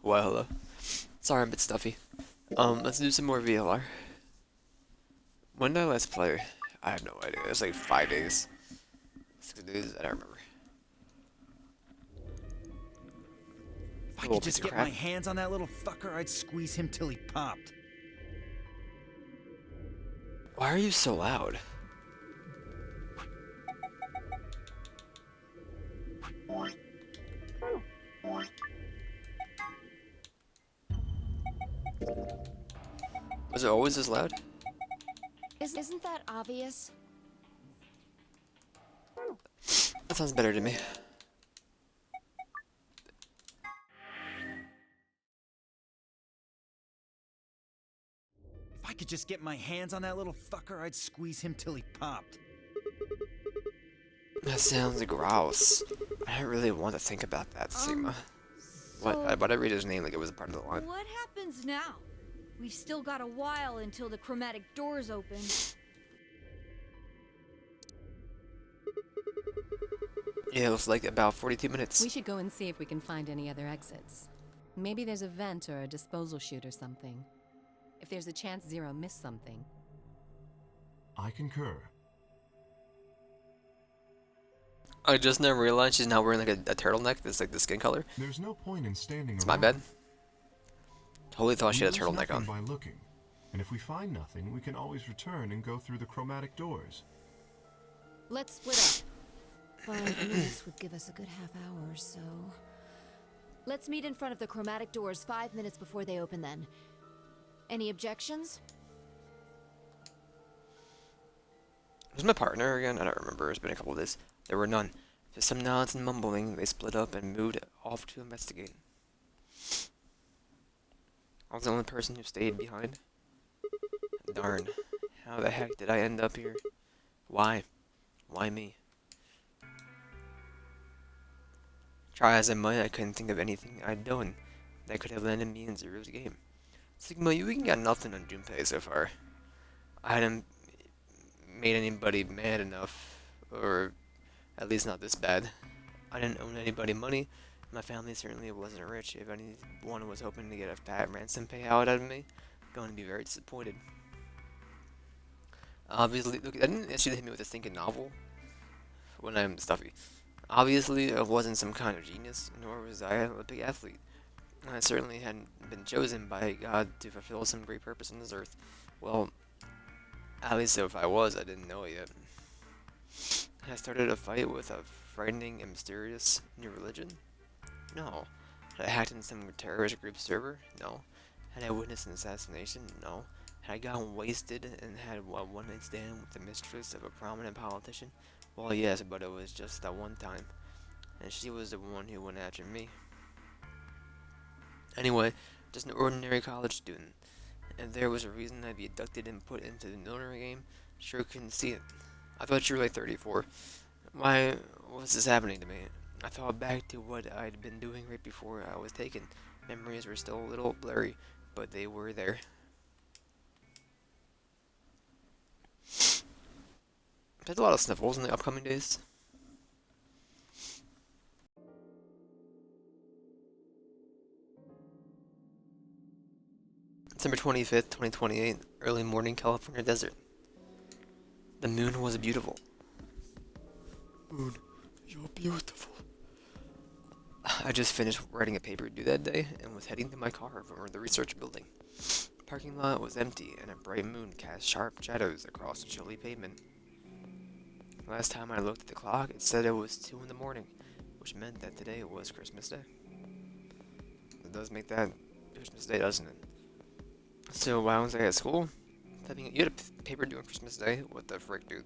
Well, hello. Sorry, I'm a bit stuffy. Let's do some more VLR. When did I last play? I have no idea. It was like 5 days. 6 days? I don't remember. If I A little could piece just of get crap. my hands on that little fucker, I'd squeeze him till he popped. Why are you so loud? Was it always this loud? Isn't that obvious? That sounds better to me. If I could just get my hands on that little fucker, I'd squeeze him till he popped. That sounds gross. I don't really want to think about that, Sigma. Why'd I read his name like it was a part of the line? What happens now? We've still got a while until the chromatic doors open. Yeah, it was like about 42 minutes. We should go and see if we can find any other exits. Maybe there's a vent or a disposal chute or something. If there's a chance Zero missed something. I concur. I just now realized she's now wearing like a turtleneck that's like the skin color. There's no point in standing It's around. my bad. Totally thought she had a We lose turtleneck on. nothing by looking. And if we find nothing, we can always return and go through the chromatic doors. Let's split up. 5 minutes would give us a good half hour or so. Let's meet in front of the chromatic doors 5 minutes before they open then. Any objections? Was my partner again? I don't remember. It's been a couple of days. There were none. Just some nods and mumbling. They split up and moved off to investigate. I was the only person who stayed behind. Darn. How the heck did I end up here? Why? Why me? Try as I might, I couldn't think of anything I'd done that could have landed me in Zero's game. Sigma, you even got nothing on Junpei so far. I hadn't made anybody mad enough, or at least not this bad. I didn't owe anybody money. My family certainly wasn't rich. If anyone was hoping to get a fat ransom payout out of me, going to be very disappointed. Obviously, look, I didn't actually hit me with a thinking novel when I'm stuffy. Obviously, I wasn't some kind of genius, nor was I an Olympic athlete. I certainly hadn't been chosen by God to fulfill some great purpose on this earth. Well, at least if I was, I didn't know it yet. Had I started a fight with a frightening and mysterious new religion? No. Had I hacked into some terrorist group server? No. Had I witnessed an assassination? No. Had I gotten wasted and had a one-night stand with the mistress of a prominent politician? Well, yes, but it was just that one time. And she was the one who went after me. Anyway, just an ordinary college student. And there was a reason I'd be abducted and put into the military game. Sure couldn't see it. I thought you were like 34. Why was this happening to me? I thought back to what I'd been doing right before I was taken. Memories were still a little blurry, but they were there. There's a lot of sniffles in the upcoming days. December 25th, 2028, early morning, California desert. The moon was beautiful. Moon, you're beautiful. I just finished writing a paper due that day and was heading to my car for the research building. The parking lot was empty and a bright moon cast sharp shadows across the chilly pavement. Last time I looked at the clock, it said it was 2 in the morning, which meant that today was Christmas Day. It does make that Christmas Day, doesn't it? So why was I at school? Typing, you had a paper due on Christmas Day? What the frick, dude?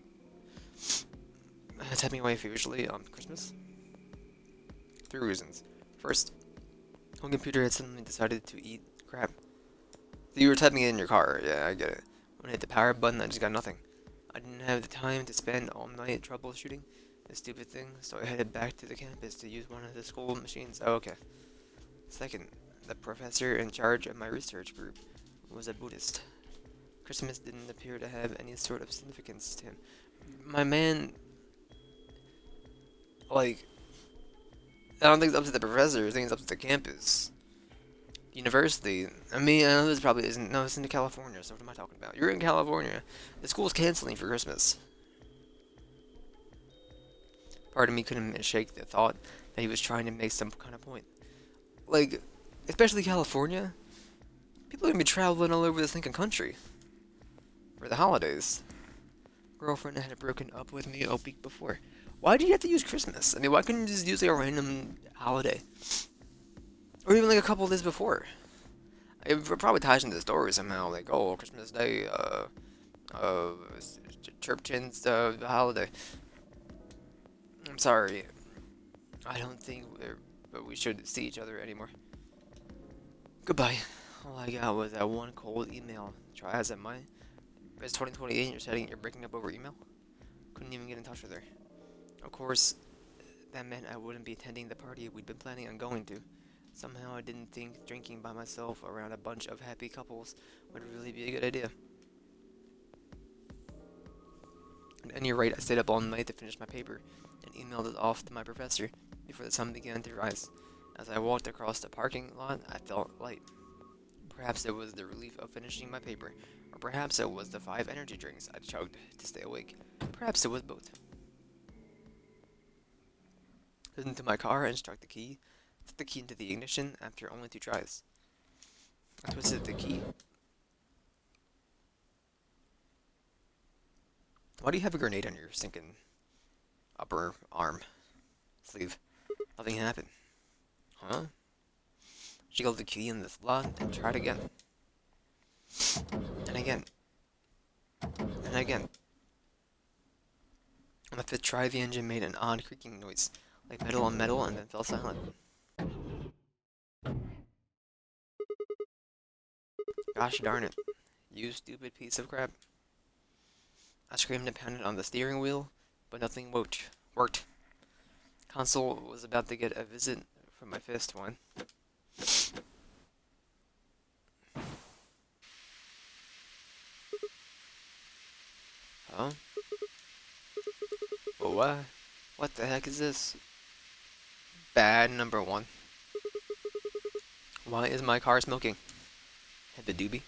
Typing away furiously on Christmas? 3 reasons. First, home computer had suddenly decided to eat crap. So you were typing it in your car, yeah, I get it. When I hit the power button, I just got nothing. I didn't have the time to spend all night troubleshooting this stupid thing, so I headed back to the campus to use one of the school machines. Oh, okay. Second, the professor in charge of my research group was a Buddhist. Christmas didn't appear to have any sort of significance to him. My man, like, I don't think it's up to the professor, I think it's up to the campus. University. I mean, I know this probably isn't. No, it's in California. So what am I talking about? You're in California. The school's canceling for Christmas. Part of me couldn't shake the thought that he was trying to make some kind of point. Like, especially California, people are gonna be traveling all over the thinking country for the holidays. Girlfriend had broken up with me a week before. Why do you have to use Christmas? I mean, why couldn't you just use like a random holiday? Or even like a couple days before. It probably ties into the story somehow, like, oh, Christmas Day, Church holiday. I'm sorry. I don't think we should see each other anymore. Goodbye. All I got was that one cold email. Try as I might. It's 2028 and you're breaking up over email? Couldn't even get in touch with her. Of course, that meant I wouldn't be attending the party we'd been planning on going to. Somehow I didn't think drinking by myself around a bunch of happy couples would really be a good idea. At any rate, I stayed up all night to finish my paper and emailed it off to my professor before the sun began to rise. As I walked across the parking lot, I felt light. Perhaps it was the relief of finishing my paper, or perhaps it was the 5 energy drinks I chugged to stay awake. Perhaps it was both. I got into my car and struck the key. Took the key into the ignition after only 2 tries. I twisted the key. Why do you have a grenade on your stinking upper arm sleeve? Nothing happened. Huh? Jiggled the key in the slot and tried again. And again. And again. On the 5th try, the engine made an odd creaking noise, like metal on metal, and then fell silent. Gosh darn it. You stupid piece of crap. I screamed and pounded on the steering wheel, but nothing worked. Console was about to get a visit from my fist one. Huh? Well, what the heck is this? Bad number 1. Why is my car smoking? Hit the doobie.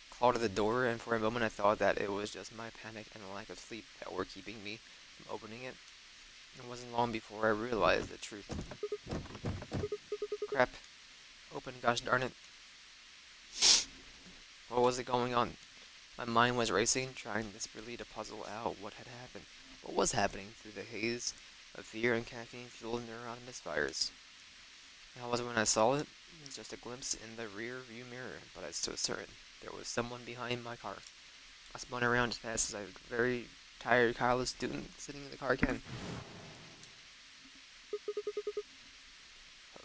Clawed at the door, and for a moment I thought that it was just my panic and lack of sleep that were keeping me from opening it. It wasn't long before I realized the truth. Crap. Open, gosh darn it. What was it going on? My mind was racing, trying desperately to puzzle out what had happened. What was happening through the haze of fear and caffeine-fueled neuron misfires? How was it when I saw it? It was just a glimpse in the rear view mirror, but I was so certain there was someone behind my car. I spun around as fast as a very tired college student sitting in the car again.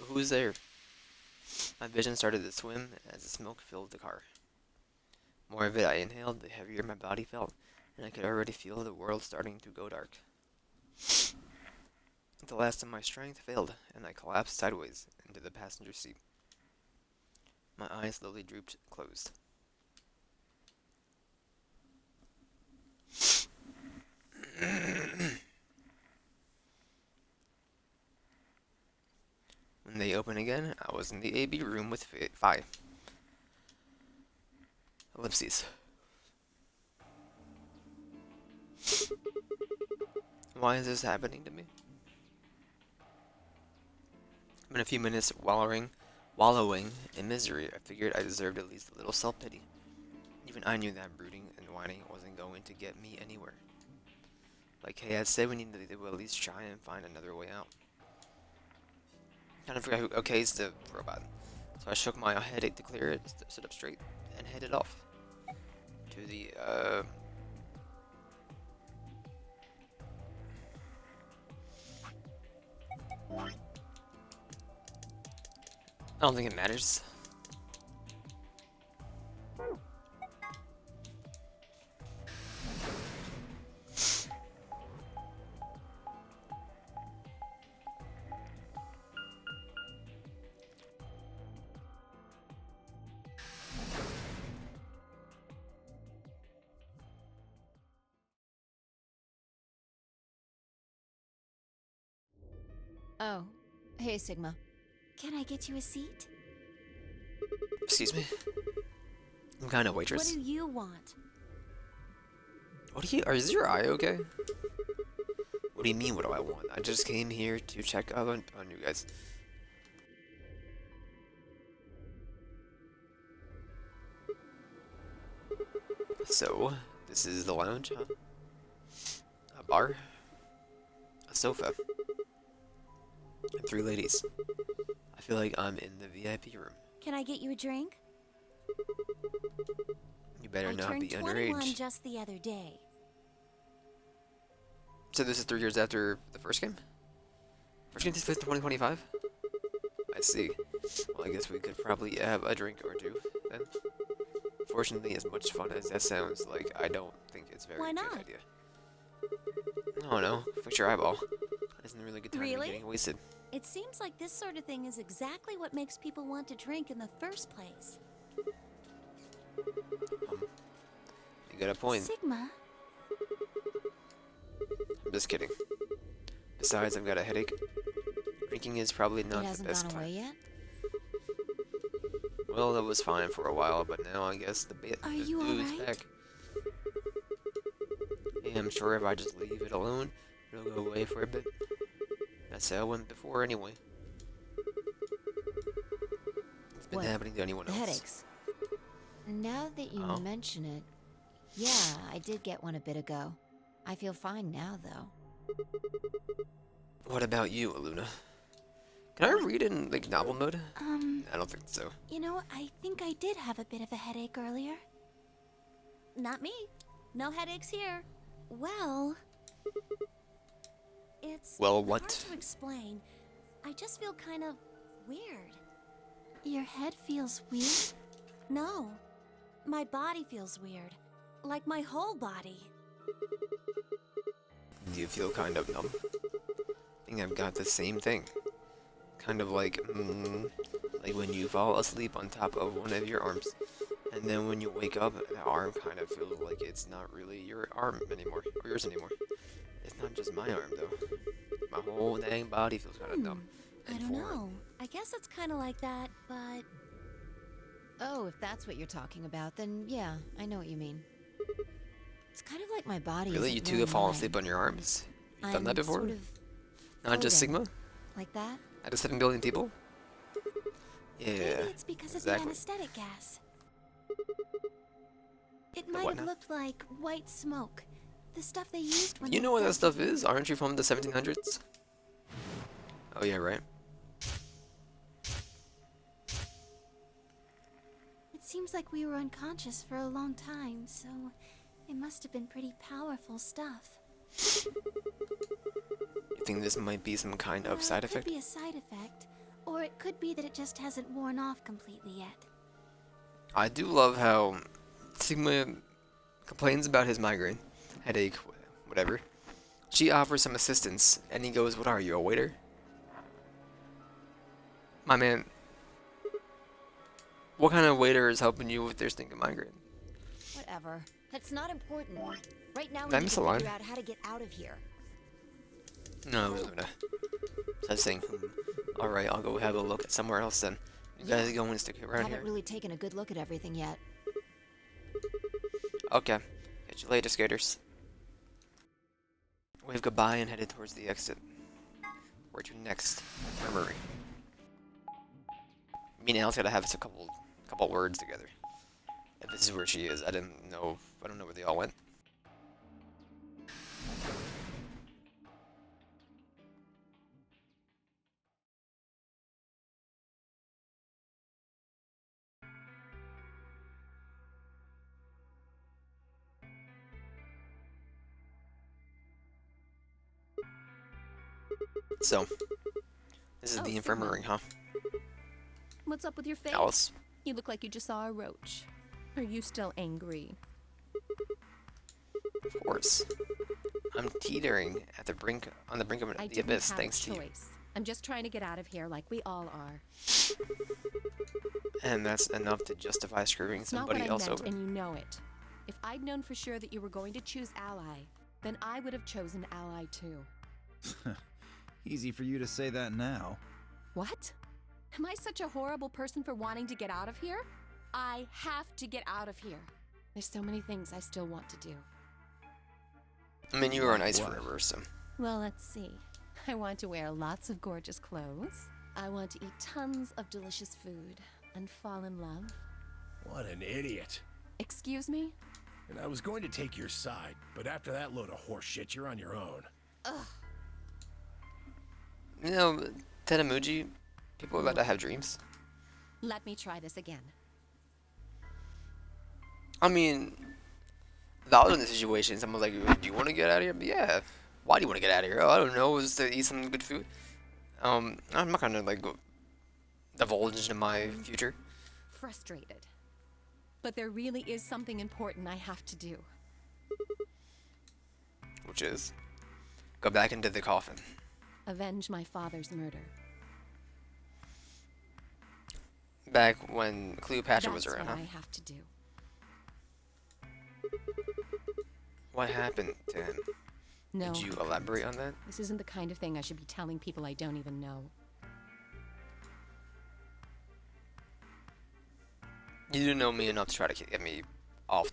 Who's there? My vision started to swim as the smoke filled the car. More of it I inhaled, the heavier my body felt, and I could already feel the world starting to go dark. The last of my strength failed, and I collapsed sideways into the passenger seat. My eyes slowly drooped closed. When they opened again, I was in the AB room with Phi. Ellipses. Why is this happening to me? In a few minutes wallowing in misery, I figured I deserved at least a little self-pity. Even I knew that brooding and whining wasn't going to get me anywhere. Like Kay had said, we needed to at least try and find another way out. Kind of forgot who Okay's the robot. So I shook my headache to clear it, stood up straight, and headed off. To the, I don't think it matters. Oh, hey Sigma. Can I get you a seat? Excuse me? Some kind of What waitress? do you want? What do you... Is your eye okay? What do you mean, what do I want? I just came here to check up on you guys. So, this is the lounge, huh? A bar? A sofa? And 3 ladies. I feel like I'm in the VIP room. Can I get you a drink? You better I not turned be 21 underage. just the other day. So this is 3 years after the first game? First game takes place in 2025? I see. Well, I guess we could probably have a drink or two, then. Fortunately, as much fun as that sounds like, I don't think it's a very Why good not? idea. I don't know. Fix your eyeball. Isn't a really good time to be Really? getting wasted. It seems like this sort of thing is exactly what makes people want to drink in the first place. You got a point. Sigma, I'm just kidding. Besides, I've got a headache. Drinking is probably It not the hasn't best gone time. away yet? Well, that was fine for a while, but now I guess the Are the you dude's alright? back. Yeah, I'm sure if I just leave it alone, it'll go away for a bit. That's how it went before anyway. It's been What? happening to anyone The else. headaches. Now that you Oh. mention it, yeah, I did get one a bit ago. I feel fine now, though. What about you, Aluna? Can I read in, like, novel mode? I don't think so. you know, I think I did have a bit of a headache earlier. Not me. No headaches here. Well, it's Well, hard what? to explain. I just feel kind of weird. Your head feels weird? No. My body feels weird. Like my whole body. Do you feel kind of numb? I think I've got the same thing. Kind of like when you fall asleep on top of one of your arms, and then when you wake up, the arm kind of feels like it's not really your arm anymore, or yours anymore. It's not just my arm, though. My whole dang body feels kind of numb I and don't foreign. know. I guess it's kind of like that, but Oh, if that's what you're talking about, then yeah, I know what you mean. It's kind of like my body. Really? isn't You two really have fallen mine. asleep on your arms? You've done that I'm before? Sort of Not just floating. Sigma? like that. Out of 7 billion people? Yeah. maybe it's because of exactly. the anesthetic gas. It The might what have now? looked like white smoke. The stuff they used when You they know what that first- stuff is? Aren't you from the 1700s? Oh yeah, right. It seems like we were unconscious for a long time, so it must have been pretty powerful stuff. You think this might be some kind of Well, side it effect? could be a side effect, or it could be that it just hasn't worn off completely yet. I do love how Sigma complains about his migraine, headache, whatever. She offers some assistance, and he goes, "What are you, a waiter?" My man, what kind of waiter is helping you with their stinking migraine? Whatever. That's not important. Right now, Did we I need miss to a line? figure out how to get out of here. No, it was Luna. So I was saying, alright, I'll go have a look at somewhere else then. You guys go and stick around Haven't here. really taken a good look at everything yet. Okay. Catch you later, skaters. Wave goodbye and headed towards the exit. Where to next? Infirmary. Me and Alice gotta have us a couple words together. If this is where she is, I don't know where they all went. So, this is Oh, the Sigma. infirmary, huh? What's up with your face? Alice? You look like you just saw a roach. Are you still angry? Of course. I'm teetering at the brink, on the brink of I the didn't abyss, have thanks a to you. choice. I'm just trying to get out of here like we all are. And that's enough to justify screwing It's not somebody what I else meant, over. and you know it. If I'd known for sure that you were going to choose Ally, then I would have chosen Ally too. Easy for you to say that now. What? Am I such a horrible person for wanting to get out of here? I have to get out of here. There's so many things I still want to do. I mean, you were on ice What? forever, so. Well, let's see. I want to wear lots of gorgeous clothes. I want to eat tons of delicious food and fall in love. What an idiot. Excuse me? And I was going to take your side, but after that load of horse shit, you're on your own. You know, Tenamuji, people are allowed to have dreams. Let me try this again. I mean, if I was in the situation, someone's like, do you want to get out of here? But yeah. Why do you want to get out of here? Oh, I don't know. Is to eat some good food. I'm not gonna like go divulge into my future. Frustrated. But there really is something important I have to do. Which is go back into the coffin. Avenge my father's murder. Back when Cleopatra was That's around, what huh? I have to do. What happened to him? No. Did you elaborate on that? This isn't the kind of thing I should be telling people I don't even know. You didn't know me enough to try to get me off.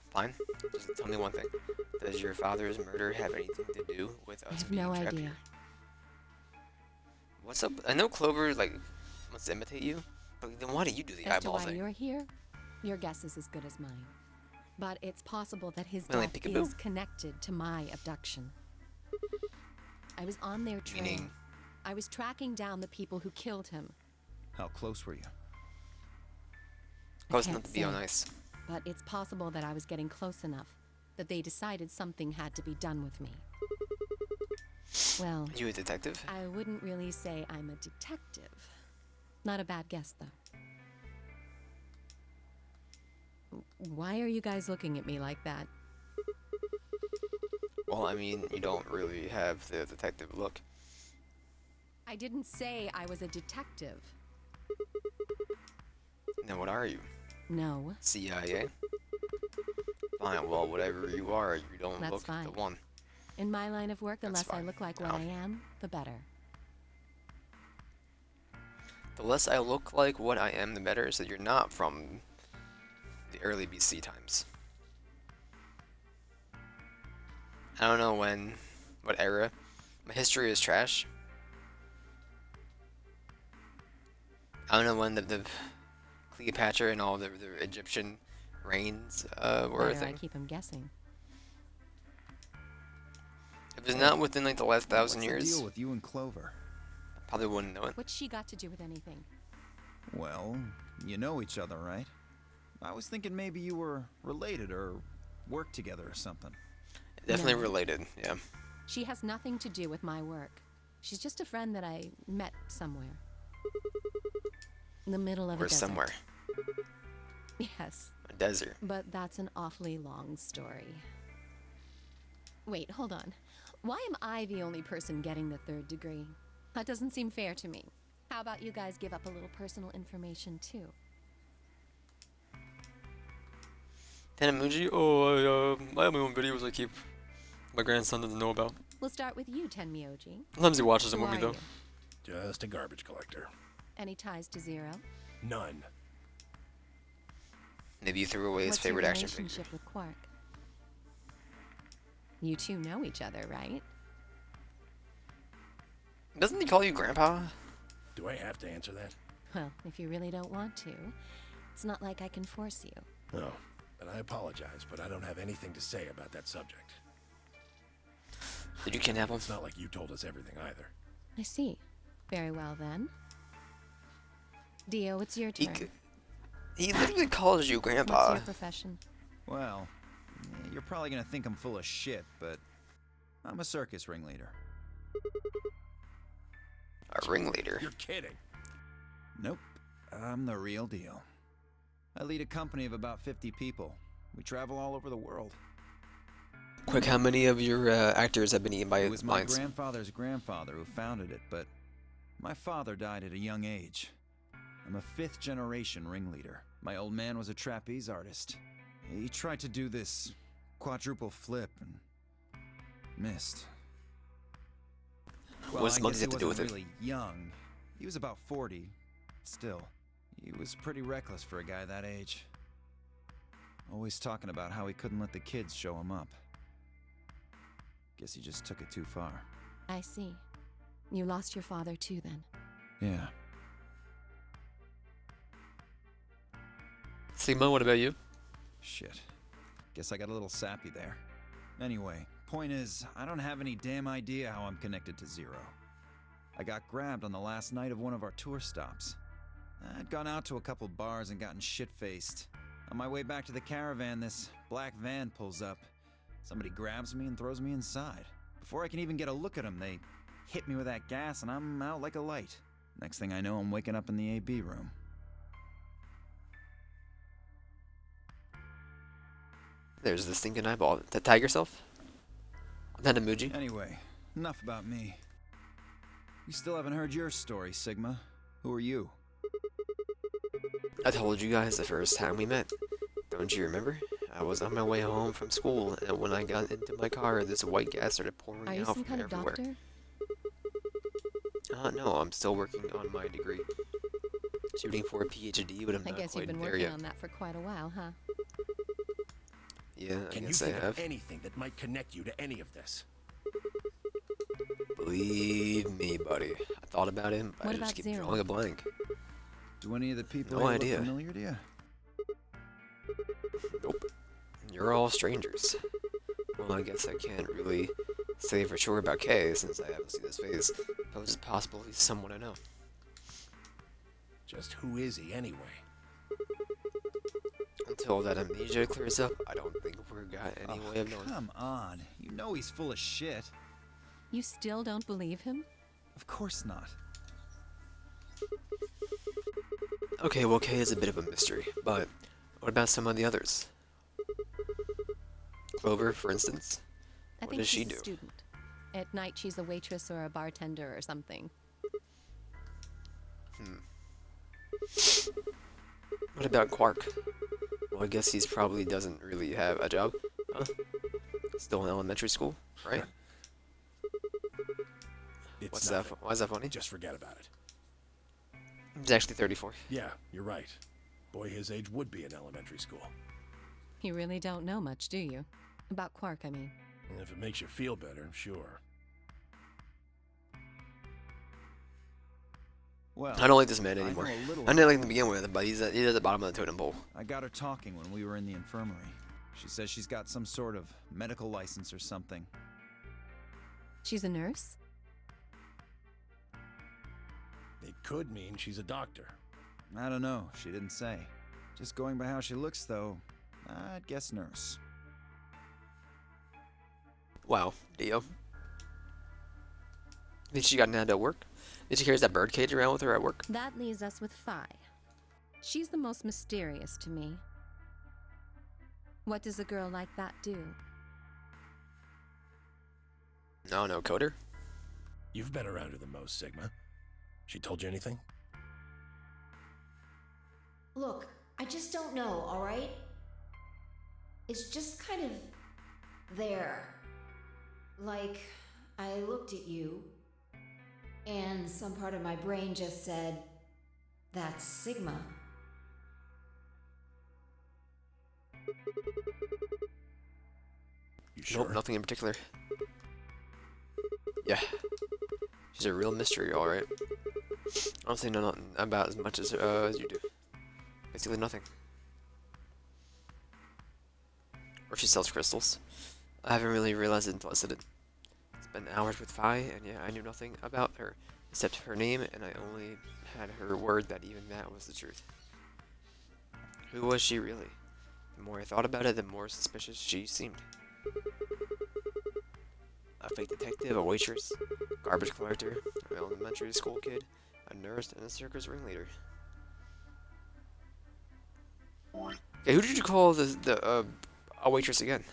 Fine. Just tell me one thing. Does your father's murder have anything to do with I us have being no trapped idea. here? What's up? I know Clover like wants to imitate you, but then why do you do the As to eyeball why thing? you're here, your guess is as good as mine. But it's possible that his Really, death peekaboo? is connected to my abduction. I was on their trail. Meaning? I was tracking down the people who killed him. How close were you? Close can't enough to be on say. ice. But it's possible that I was getting close enough that they decided something had to be done with me. Well, You a detective? I wouldn't really say I'm a detective. Not a bad guess, though. Why are you guys looking at me like that? Well, I mean, you don't really have the detective look. I didn't say I was a detective. Then what are you? No, CIA? Fine, well, whatever you are, you don't That's look fine. the one. in my line of work, the That's less I fine. look like what No. I am, the better. The less I look like what I am, the better, so you're not from the early BC times. I don't know when, what era. My history is trash. I don't know when the Cleopatra and all the Egyptian reigns were a Better I thing. keep him guessing. If it's not within like the last 1,000 What's years, the deal with you and Clover? probably wouldn't know it. What's she got to do with anything? Well, you know each other, right? I was thinking maybe you were related or worked together or something. Definitely No. related, yeah. She has nothing to do with my work. She's just a friend that I met somewhere. In the middle of a Or desert. somewhere. Yes, A desert. but that's an awfully long story. Wait, hold on. Why am I the only person getting the 3rd degree? That doesn't seem fair to me. How about you guys give up a little personal information too? Tenamuji? I have my own videos I keep. My grandson doesn't know about. We'll start with you, Tenmyoji. Sometimes he watches a Who movie are though. you? Just a garbage collector. Any ties to Zero? None. Maybe you threw away his What's favorite your action figure. relationship with Quark? You two know each other, right? Doesn't he call you grandpa? Do I have to answer that? Well, if you really don't want to, it's not like I can force you. No. And I apologize, but I don't have anything to say about that subject. Did you kidnap him? It's not like you told us everything either. I see. Very well then. Dio, it's your He, turn. he literally calls you What's grandpa. your profession? Well, you're probably gonna think I'm full of shit, but I'm a circus ringleader. A ringleader. You're kidding. Nope, I'm the real deal. I lead a company of about 50 people. We travel all over the world. Quick, how many of your actors have been eaten by It was my lions? grandfather's grandfather who founded it, but my father died at a young age. I'm a 5th generation ringleader. My old man was a trapeze artist. He tried to do this quadruple flip and missed. Well, What's I monkeys guess have to he do with wasn't it? really young. He was about 40. Still, he was pretty reckless for a guy that age. Always talking about how he couldn't let the kids show him up. Guess he just took it too far. I see. You lost your father too, then. Yeah. Sigma, what about you? Shit. Guess I got a little sappy there. Anyway, point is, I don't have any damn idea how I'm connected to Zero. I got grabbed on the last night of one of our tour stops. I'd gone out to a couple bars and gotten shit-faced. On my way back to the caravan, this black van pulls up. Somebody grabs me and throws me inside. Before I can even get a look at them, they hit me with that gas and I'm out like a light. Next thing I know, I'm waking up in the AB room. There's the stinking eyeball. That tag yourself? That emoji? Anyway, enough about me. You still haven't heard your story, Sigma. Who are you? I told you guys the first time we met. Don't you remember? I was on my way home from school, and when I got into my car, this white gas started pouring Are you out some from kind of everywhere. doctor? No, I'm still working on my degree. Shooting for a PhD, but I'm I not guess you've quite been there working yet. on that for quite a while, huh? Yeah, I Can you guess I think have. of anything that might connect you to any of this? Believe me, buddy. I thought about it, but What I just about keep Zero? drawing a blank. Do any of the people No here idea. look familiar to you? Nope. You're all strangers. Well, I guess I can't really say for sure about Kay since I haven't seen his face, but it's possible he's someone I know. Just who is he anyway? Until that amnesia clears up, I don't think we've got any way of knowing. Come on. You know he's full of shit. You still don't believe him? Of course not. Okay, well, Kay is a bit of a mystery, but what about some of the others? Clover, for instance? I What think does she she's do? a student. At night, she's a waitress or a bartender or something. What about Quark? Well, I guess he's probably doesn't really have a job, huh? Still in elementary school, right? It's What's that? nothing. Why is that funny? Just forget about it. He's actually 34. Yeah, you're right. Boy his age would be in elementary school. You really don't know much, do you? About Quark, I mean. And if it makes you feel better, sure. Well, I don't like this man I know anymore. a little I didn't like him to begin with, but he's at the bottom of the totem pole. I got her talking when we were in the infirmary. She says she's got some sort of medical license or something. She's a nurse? It could mean she's a doctor. I don't know. She didn't say. Just going by how she looks, though, I'd guess nurse. Wow, Dio. Did she got nabbed at work? Did she carry that bird cage around with her at work? That leaves us with Phi. She's the most mysterious to me. What does a girl like that do? No, Coder. You've been around her the most, Sigma. She told you anything? Look, I just don't know, alright? It's just kind of there. Like, I looked at you, and some part of my brain just said, that's Sigma. You sure? Nope, nothing in particular. Yeah. She's a real mystery, alright. Honestly, know nothing about as much as you do. Basically nothing. Or she sells crystals. I haven't really realized it until I said it. Spent hours with Phi, and yeah, I knew nothing about her except her name, and I only had her word that even that was the truth. Who was she really? The more I thought about it, the more suspicious she seemed. A fake detective, a waitress, garbage collector, an elementary school kid, a nurse, and a circus ringleader. Okay, who did you call a waitress again?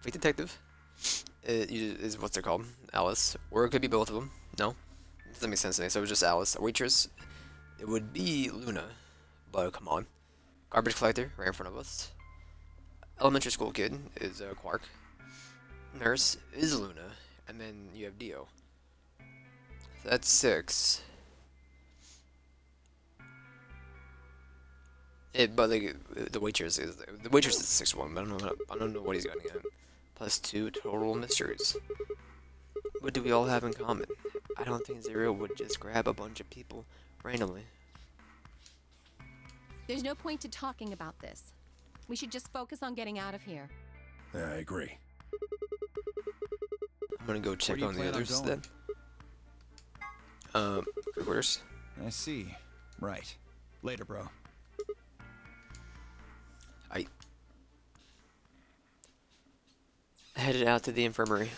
Fake detective is what they're called, Alice, or it could be both of them. No, doesn't make sense to me. So it was just Alice. A waitress, it would be Luna, but come on. Garbage collector, right in front of us. Elementary school kid is Quark. Nurse is Luna, and then you have Dio. So that's 6. But like the waitress is the 6-1, but I don't know what he's getting at. Plus 2 total mysteries. What do we all have in common? I don't think Zero would just grab a bunch of people randomly. There's no point to talking about this. We should just focus on getting out of here. Yeah, I agree. I'm gonna go check do you on the plan on others going? then. Quarters. I see. Right. Later, bro. I headed out to the infirmary.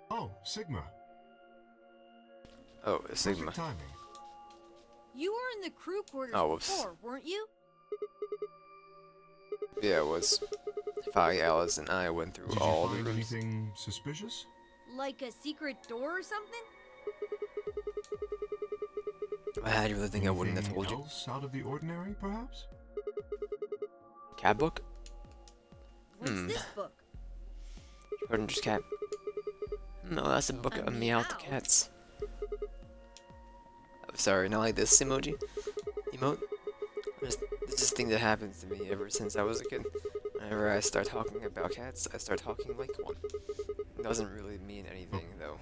Oh, Sigma. Oh, Sigma. Perfect timing. You were in the crew quarters Oh, whoops. before, weren't you? Yeah, it was. Fi, Alice, and I went through Did you all the find rooms. anything suspicious? Like a secret door or something? I really think I wouldn't have Anything told you. else out of the ordinary, perhaps? Cat book? What's Hmm. this book? Schrodinger's cat. No, that's a book A of Meowth the Meowth. cats. Oh, sorry, not like this emoji. Emote. This is a thing that happens to me ever since I was a kid. Whenever I start talking about cats, I start talking like one. It doesn't really mean anything, though.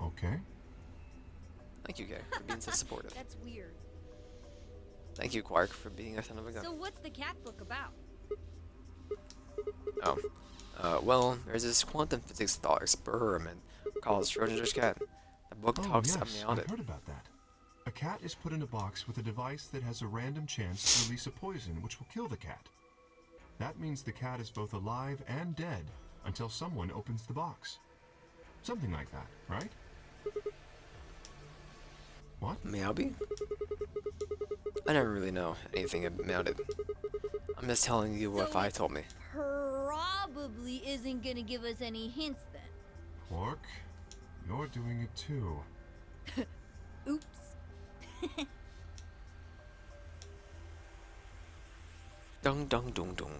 Okay. Thank you, Kay, for being so supportive. That's weird. Thank you, Quark, for being a son of a gun. So what's the cat book about? Oh. Well, there's this quantum physics thought experiment called Schrodinger's cat. The book Oh, talks yes, about I've it. heard about that. A cat is put in a box with a device that has a random chance to release a poison which will kill the cat. That means the cat is both alive and dead until someone opens the box. Something like that, right? What? Meowby? I don't really know anything about it. I'm just telling you what So Fi it told me. Probably isn't gonna give us any hints then. Quark, you're doing it too. Oops. Dung dung dung dung.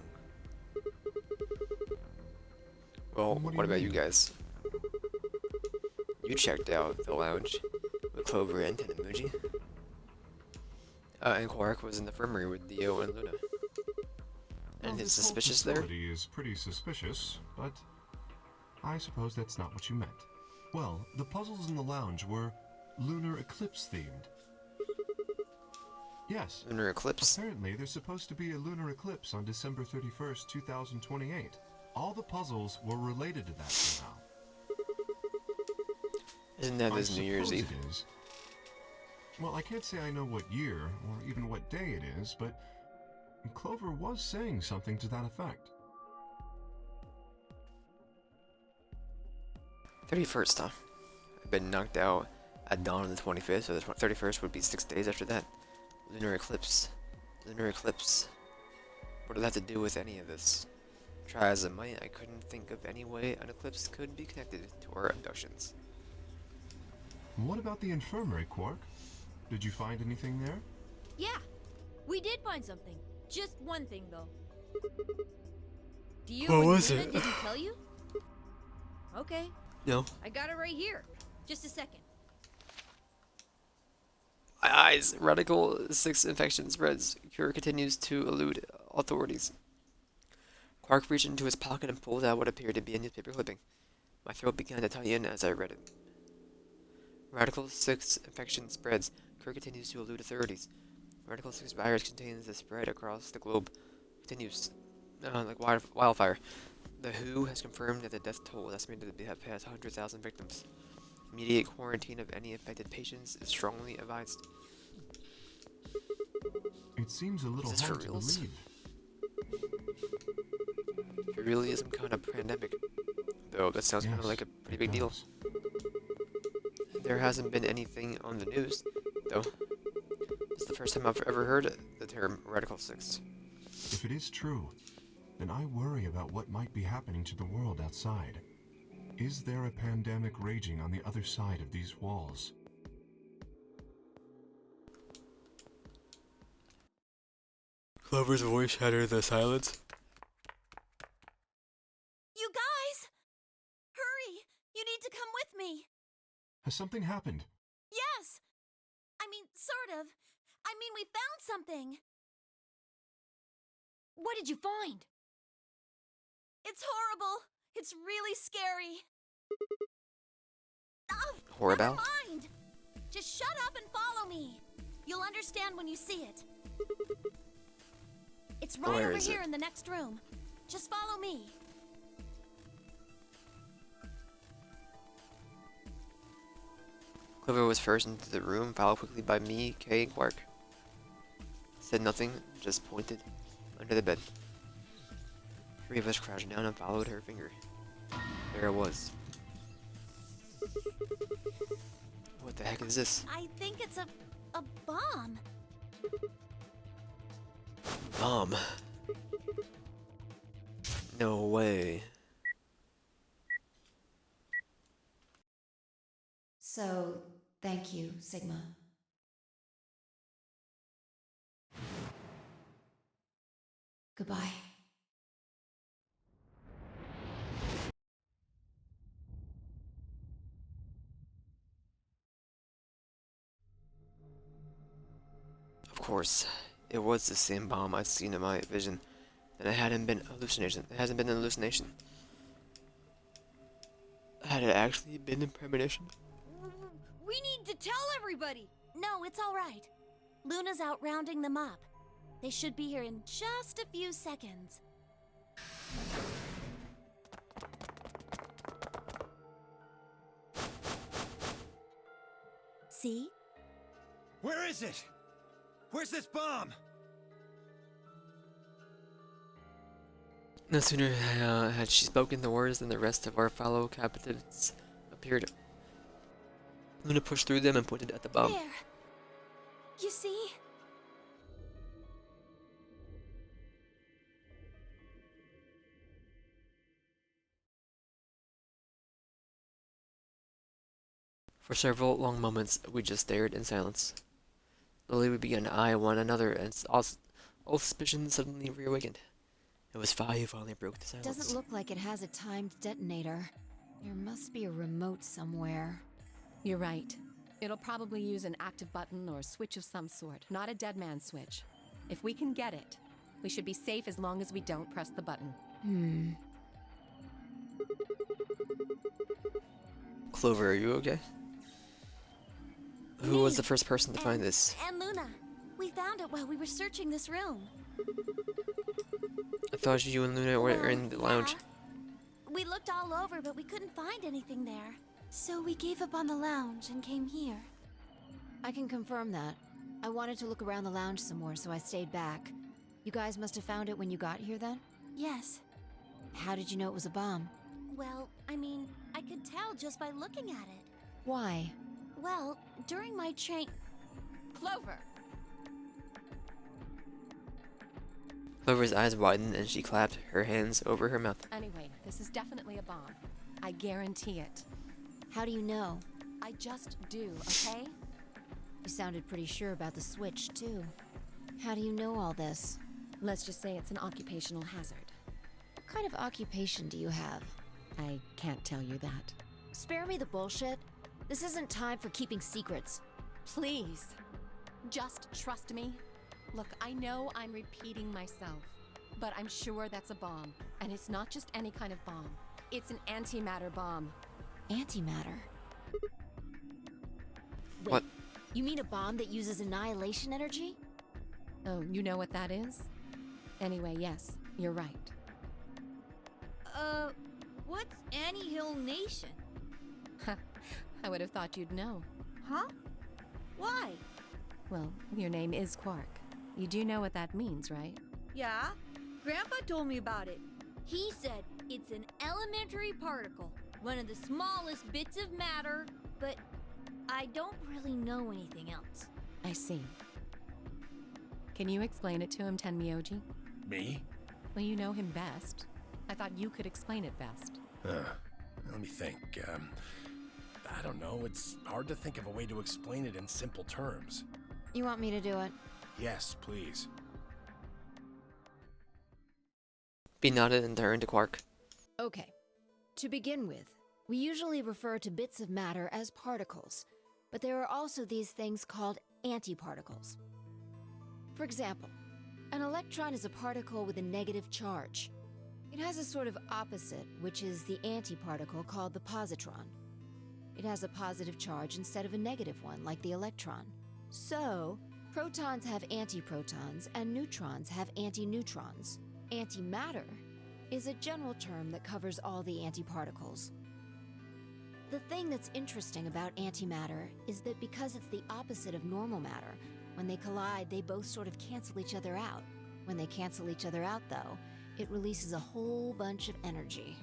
Well, What do what you about you mean? guys? You checked out the lounge with Clover and Tenemuji. And Quark was in the infirmary with Dio and Luna. Well, Anything this whole suspicious there? facility is pretty suspicious, but I suppose that's not what you meant. Well, the puzzles in the lounge were lunar eclipse themed. Yes. Lunar eclipse? Apparently, there's supposed to be a lunar eclipse on December 31st, 2028. All the puzzles were related to that somehow. Isn't that I this New Year's suppose Eve? it is. Well, I can't say I know what year or even what day it is, but Clover was saying something to that effect. 31st, huh? I've been knocked out at dawn on the 25th, so the 31st would be 6 days after that. Lunar eclipse. Lunar eclipse. What does that have to do with any of this? Try as I might, I couldn't think of any way an eclipse could be connected to our abductions. What about the infirmary, Quark? Did you find anything there? Yeah, we did find something. Just one thing though. Dio What and was Luna it? didn't tell you? Okay, No. I got it right here. Just a second. My eyes! Radical 6 infection spreads. Cure continues to elude authorities. Quark reached into his pocket and pulled out what appeared to be a newspaper clipping. My throat began to tighten as I read it. Radical 6 infection spreads. Cure continues to elude authorities. Radical 6 virus contains the spread across the globe. Continues like wildfire. The WHO has confirmed that the death toll is estimated to have passed 100,000 victims. Immediate quarantine of any affected patients is strongly advised. It seems a little this for hard to reals? believe. If it really is some kind of pandemic, though that sounds kind of Yes, like a pretty it big deal. does. There hasn't been anything on the news, though. It's the first time I've ever heard the term Radical 6. If it is true, then I worry about what might be happening to the world outside. Is there a pandemic raging on the other side of these walls? Clover's voice shattered the silence. You guys! Hurry! You need to come with me! Has something happened? Yes! I mean, sort of. I mean, we found something. What did you find? It's horrible. It's really scary. Oh, Horrible? never mind. Just shut up and follow me. You'll understand when you see it. It's right Where over is here it? in the next room. Just follow me. Clover was first into the room, followed quickly by me, Kay, and Quark. Said nothing, just pointed under the bed. Three of us crouched down and followed her finger. There it was. What the heck is this? I think it's a bomb. Bomb. No way. So, thank you, Sigma. Goodbye. Of course, it was the same bomb I'd seen in my vision, and it hadn't been hallucination. It hasn't been an hallucination. Had it actually been a premonition? We need to tell everybody. No, it's all right. Luna's out rounding them up. They should be here in just a few seconds. See? Where is it? Where's this bomb? No sooner had she spoken the words than the rest of our fellow captives appeared. Luna pushed through them and pointed at the bomb. There. You see? For several long moments, we just stared in silence. Slowly we began to eye one another, and all suspicion suddenly reawakened. It was Fi who finally broke the silence. Doesn't look like it has a timed detonator. There must be a remote somewhere. You're right. It'll probably use an active button or a switch of some sort, not a dead man switch. If we can get it, we should be safe as long as we don't press the button. Clover, are you okay? Who was the first person to find this? And Luna. We found it while we were searching this room. I thought you and Luna were in the lounge. Yeah. We looked all over, but we couldn't find anything there. So we gave up on the lounge and came here. I can confirm that. I wanted to look around the lounge some more, so I stayed back. You guys must have found it when you got here then? Yes. How did you know it was a bomb? Well, I mean, I could tell just by looking at it. Why? Well, during my train... Clover! Clover's eyes widened and she clapped her hands over her mouth. Anyway, this is definitely a bomb. I guarantee it. How do you know? I just do, okay? You sounded pretty sure about the switch, too. How do you know all this? Let's just say it's an occupational hazard. What kind of occupation do you have? I can't tell you that. Spare me the bullshit. This isn't time for keeping secrets. Please, just trust me. Look, I know I'm repeating myself, but I'm sure that's a bomb. And it's not just any kind of bomb. It's an antimatter bomb. Antimatter? Wait, What? You mean a bomb that uses annihilation energy? Oh, you know what that is? Anyway, yes, you're right. What's Annie-Hill Nation? I would have thought you'd know. Huh? Why? Well, your name is Quark. You do know what that means, right? Yeah, Grandpa told me about it. He said it's an elementary particle, one of the smallest bits of matter, but I don't really know anything else. I see. Can you explain it to him, Tenmyoji? Me? Well, you know him best. I thought you could explain it best. Let me think. I don't know. It's hard to think of a way to explain it in simple terms. You want me to do it? Yes, please. B nodded and turned to Quark. Okay. To begin with, we usually refer to bits of matter as particles, but there are also these things called antiparticles. For example, an electron is a particle with a negative charge. It has a sort of opposite, which is the antiparticle called the positron. It has a positive charge instead of a negative one, like the electron. So, protons have antiprotons and neutrons have antineutrons. Antimatter is a general term that covers all the antiparticles. The thing that's interesting about antimatter is that because it's the opposite of normal matter, when they collide, they both sort of cancel each other out. When they cancel each other out, though, it releases a whole bunch of energy.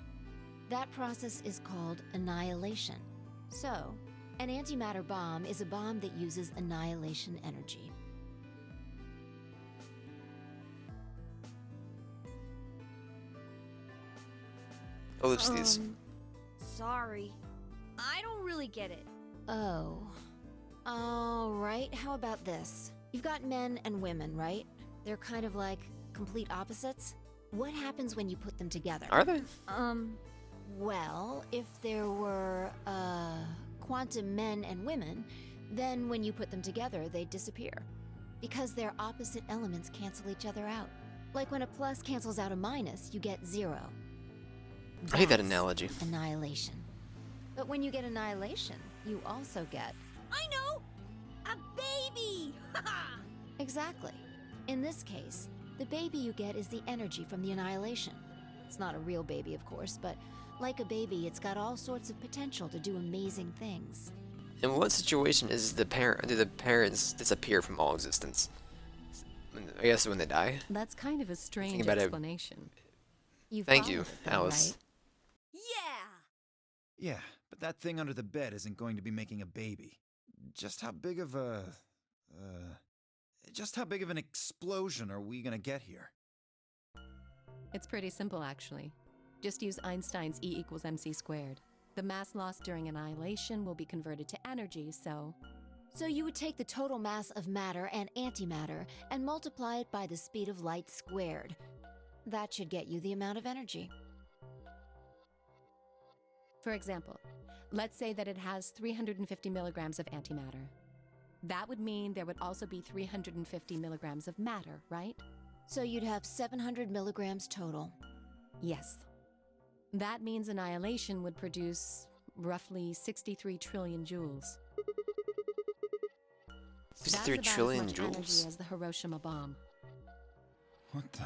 That process is called annihilation. So, an antimatter bomb is a bomb that uses annihilation energy. Ellipses. Sorry. I don't really get it. Oh. Alright, how about this? You've got men and women, right? They're kind of like complete opposites. What happens when you put them together? Are they? Well, if there were, quantum men and women, then when you put them together, they'd disappear. Because their opposite elements cancel each other out. Like when a plus cancels out a minus, you get 0. I hate that That's analogy. Annihilation. But when you get annihilation, you also get... I know! A baby! Exactly. In this case, the baby you get is the energy from the annihilation. It's not a real baby, of course, but like a baby, it's got all sorts of potential to do amazing things. In what situation do the parents disappear from all existence? I guess when they die. That's kind of a strange about it. explanation. You Thank followed you, it, though, Alice. right? Yeah! Yeah, but that thing under the bed isn't going to be making a baby. Just how big of an explosion are we gonna get here? It's pretty simple, actually. Just use Einstein's E equals mc squared. The mass lost during annihilation will be converted to energy, so... So you would take the total mass of matter and antimatter and multiply it by the speed of light squared. That should get you the amount of energy. For example, let's say that it has 350 milligrams of antimatter. That would mean there would also be 350 milligrams of matter, right? So you'd have 700 milligrams total. Yes. That means annihilation would produce roughly 63 trillion joules. 63 That's about trillion as much energy joules. as the Hiroshima bomb. What the?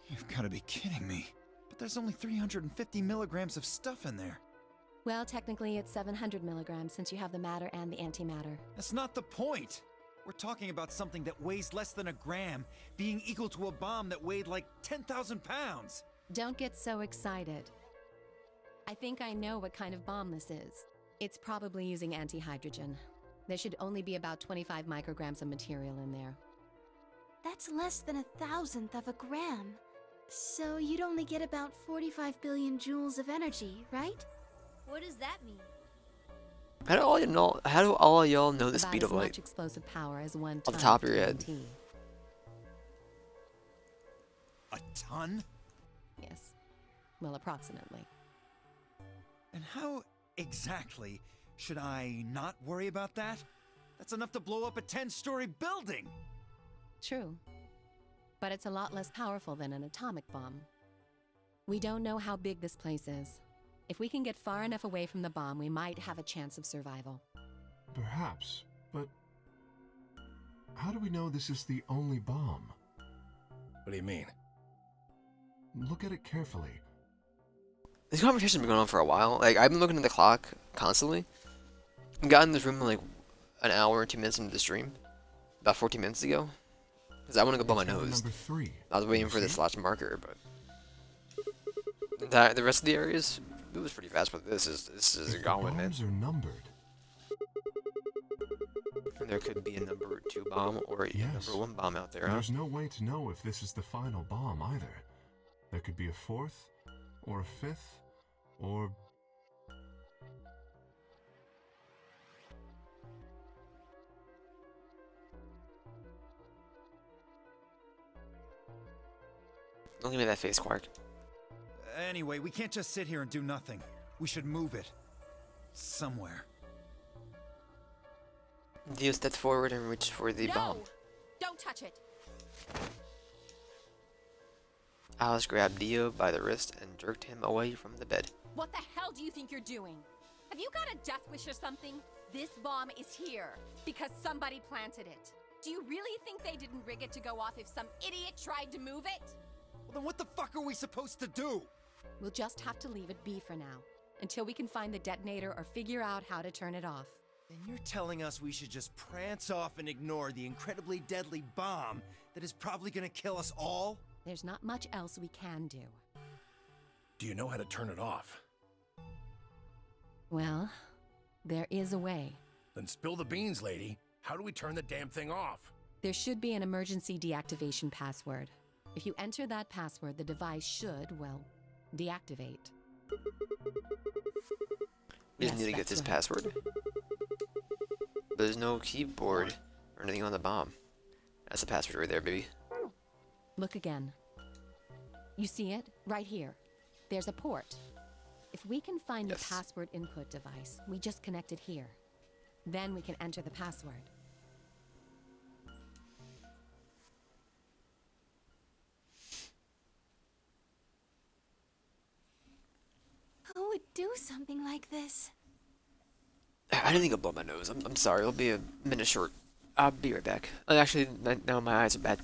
You've got to be kidding me. But there's only 350 milligrams of stuff in there. Well, technically it's 700 milligrams since you have the matter and the antimatter. That's not the point. We're talking about something that weighs less than a gram being equal to a bomb that weighed like 10,000 pounds. Don't get so excited. I think I know what kind of bomb this is. It's probably using antihydrogen. There should only be about 25 micrograms of material in there. That's less than 1,000th of a gram. So you'd only get about 45 billion joules of energy, right? What does that mean? How do all y'all know the About speed as of light? much explosive power as 1 Off ton the top of of your head. TNT. A ton? Yes. Well, approximately. And how exactly should I not worry about that? That's enough to blow up a 10-story building! True. But it's a lot less powerful than an atomic bomb. We don't know how big this place is. If we can get far enough away from the bomb, we might have a chance of survival. Perhaps, but how do we know this is the only bomb? What do you mean? Look at it carefully. This conversation's been going on for a while. Like, I've been looking at the clock constantly. I got in this room like an hour and 2 minutes into the stream. About 14 minutes ago. Because I want to go blow my It's number nose. 3. I was waiting for the See? slash marker, but... the rest of the areas, it was pretty fast, but this is If the going, man. bombs are numbered, there could be a number 2 bomb or a Yes. number 1 bomb out there, huh? There's no way to know if this is the final bomb either. There could be a 4th, or a 5th, or... Don't give me that face, Quark. Anyway, we can't just sit here and do nothing. We should move it. Somewhere. Dio stepped forward and reached for the bomb. Don't touch it! Alice grabbed Dio by the wrist and jerked him away from the bed. What the hell do you think you're doing? Have you got a death wish or something? This bomb is here because somebody planted it. Do you really think they didn't rig it to go off if some idiot tried to move it? Well, then what the fuck are we supposed to do? We'll just have to leave it be for now, until we can find the detonator or figure out how to turn it off. Then you're telling us we should just prance off and ignore the incredibly deadly bomb that is probably gonna kill us all? There's not much else we can do. Do you know how to turn it off? Well, there is a way. Then spill the beans, lady. How do we turn the damn thing off? There should be an emergency deactivation password. If you enter that password, the device should, well, deactivate. We just Yes, need to get that's this right. password. But there's no keyboard or anything on the bomb. That's the password right there, baby. Look again. You see it? Right here. There's a port. If we can find Yes. the password input device, we just connect it here. Then we can enter the password. Who would do something like this? I didn't think I'd blow my nose. I'm sorry. It'll be a minute short. I'll be right back. Actually, now my eyes are bad.